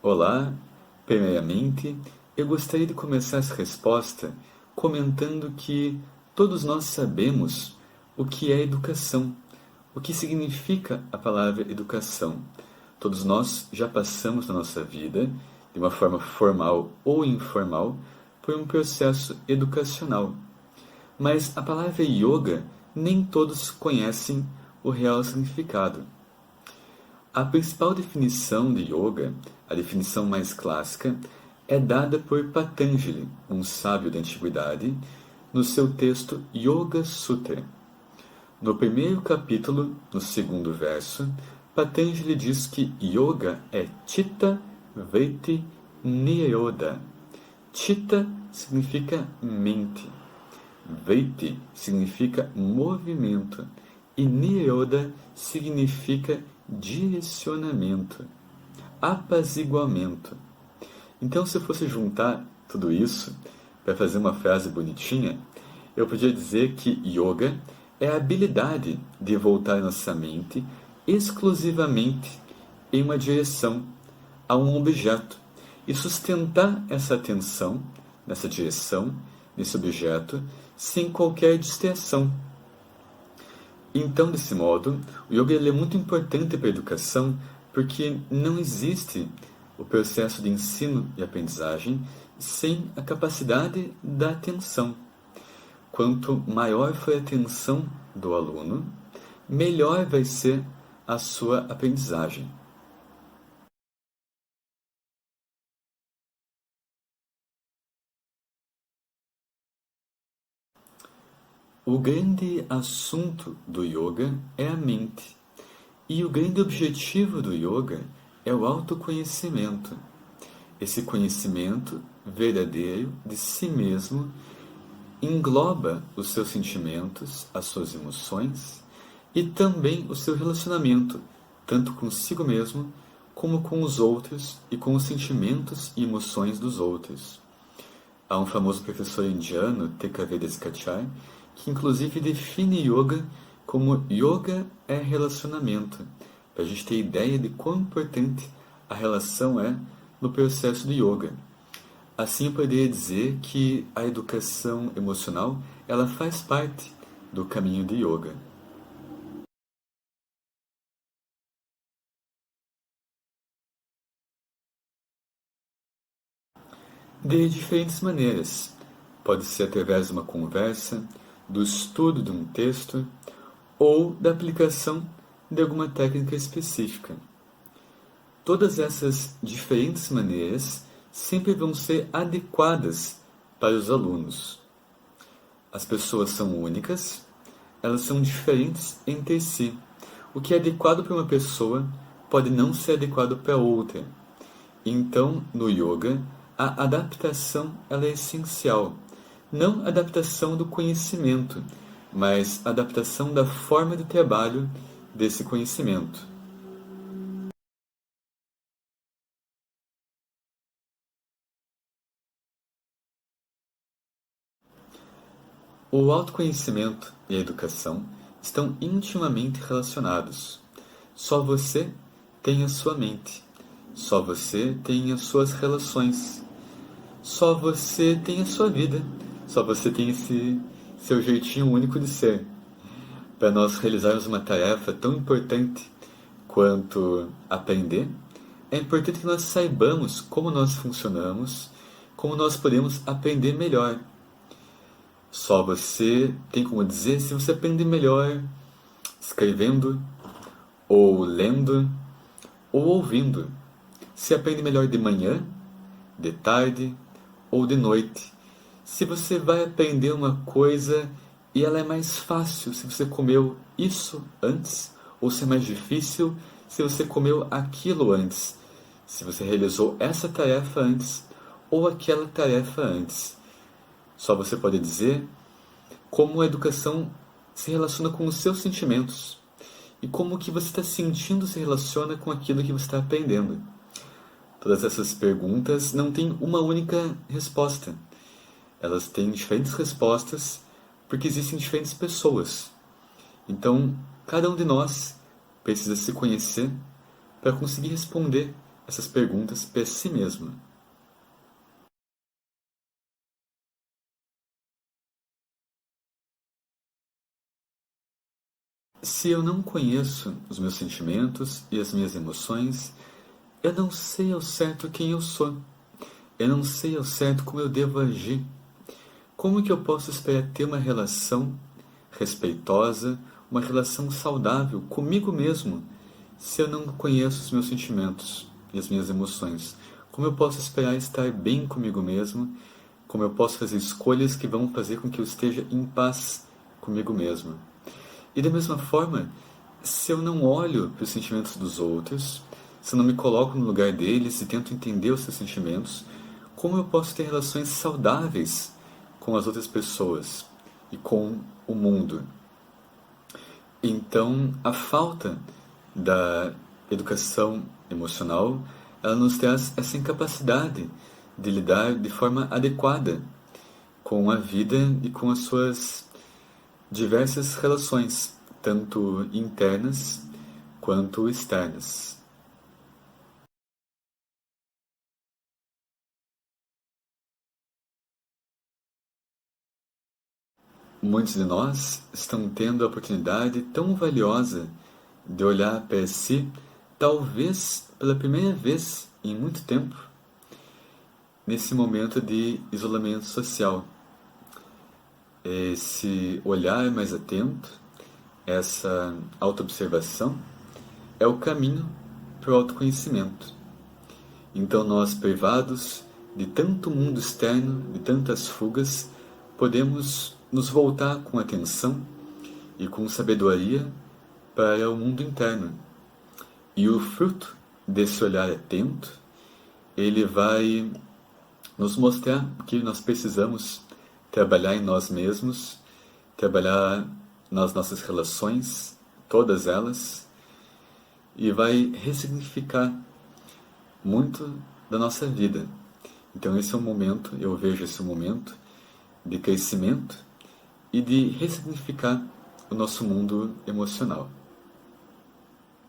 Olá, primeiramente, eu gostaria de começar essa resposta comentando que todos nós sabemos o que é educação, o que significa a palavra educação. Todos nós já passamos na nossa vida, de uma forma formal ou informal, por um processo educacional. Mas a palavra yoga nem todos conhecem o real significado. A principal definição de yoga, a definição mais clássica, é dada por Patanjali, um sábio da antiguidade, no seu texto Yoga Sutra. No primeiro capítulo, no segundo verso, Patanjali diz que yoga é Chitta Vritti Nirodha. Chitta significa mente, Vritti significa movimento e Nirodha significa direcionamento, apaziguamento. Então, se eu fosse juntar tudo isso para fazer uma frase bonitinha, eu podia dizer que yoga é a habilidade de voltar nossa mente exclusivamente em uma direção, a um objeto, e sustentar essa atenção nessa direção, nesse objeto, sem qualquer distração. Então, desse modo, o yoga ele é muito importante para a educação porque não existe o processo de ensino e aprendizagem sem a capacidade da atenção. Quanto maior for a atenção do aluno, melhor vai ser a sua aprendizagem. O grande assunto do yoga é a mente. E o grande objetivo do yoga é o autoconhecimento. Esse conhecimento verdadeiro de si mesmo engloba os seus sentimentos, as suas emoções e também o seu relacionamento, tanto consigo mesmo como com os outros e com os sentimentos e emoções dos outros. Há um famoso professor indiano, T.K.V. Desikachar, que inclusive define yoga como yoga é relacionamento, para a gente ter ideia de quão importante a relação é no processo do yoga. Assim, eu poderia dizer que a educação emocional ela faz parte do caminho do yoga. De diferentes maneiras. Pode ser através de uma conversa, do estudo de um texto ou da aplicação de alguma técnica específica. Todas essas diferentes maneiras sempre vão ser adequadas para os alunos. As pessoas são únicas, elas são diferentes entre si. O que é adequado para uma pessoa pode não ser adequado para outra. Então, no yoga, a adaptação ela é essencial. Não a adaptação do conhecimento, mas a adaptação da forma de trabalho desse conhecimento. O autoconhecimento e a educação estão intimamente relacionados. Só você tem a sua mente. Só você tem as suas relações. Só você tem a sua vida. Só você tem esse seu jeitinho único de ser. Para nós realizarmos uma tarefa tão importante quanto aprender, é importante que nós saibamos como nós funcionamos, como nós podemos aprender melhor. Só você tem como dizer se você aprende melhor escrevendo, ou lendo, ou ouvindo. Se aprende melhor de manhã, de tarde ou de noite. Se você vai aprender uma coisa e ela é mais fácil se você comeu isso antes, ou se é mais difícil se você comeu aquilo antes. Se você realizou essa tarefa antes ou aquela tarefa antes. Só você pode dizer como a educação se relaciona com os seus sentimentos e como o que você está sentindo se relaciona com aquilo que você está aprendendo. Todas essas perguntas não têm uma única resposta. Elas têm diferentes respostas porque existem diferentes pessoas. Então, cada um de nós precisa se conhecer para conseguir responder essas perguntas para si mesmo. Se eu não conheço os meus sentimentos e as minhas emoções, eu não sei ao certo quem eu sou. Eu não sei ao certo como eu devo agir. Como que eu posso esperar ter uma relação respeitosa, uma relação saudável comigo mesmo, se eu não conheço os meus sentimentos e as minhas emoções? Como eu posso esperar estar bem comigo mesmo? Como eu posso fazer escolhas que vão fazer com que eu esteja em paz comigo mesmo? E da mesma forma, se eu não olho para os sentimentos dos outros, se eu não me coloco no lugar deles e tento entender os seus sentimentos, como eu posso ter relações saudáveis com as outras pessoas e com o mundo? Então, a falta da educação emocional, ela nos traz essa incapacidade de lidar de forma adequada com a vida e com as suas diversas relações, tanto internas quanto externas. Muitos de nós estão tendo a oportunidade tão valiosa de olhar para si, talvez pela primeira vez em muito tempo, nesse momento de isolamento social. Esse olhar mais atento, essa autoobservação, é o caminho para o autoconhecimento. Então, nós, privados de tanto mundo externo, de tantas fugas, podemos nos voltar com atenção e com sabedoria para o mundo interno. E o fruto desse olhar atento, ele vai nos mostrar que nós precisamos trabalhar em nós mesmos, trabalhar nas nossas relações, todas elas, e vai ressignificar muito da nossa vida. Então esse é um momento, eu vejo esse momento de crescimento e de ressignificar o nosso mundo emocional.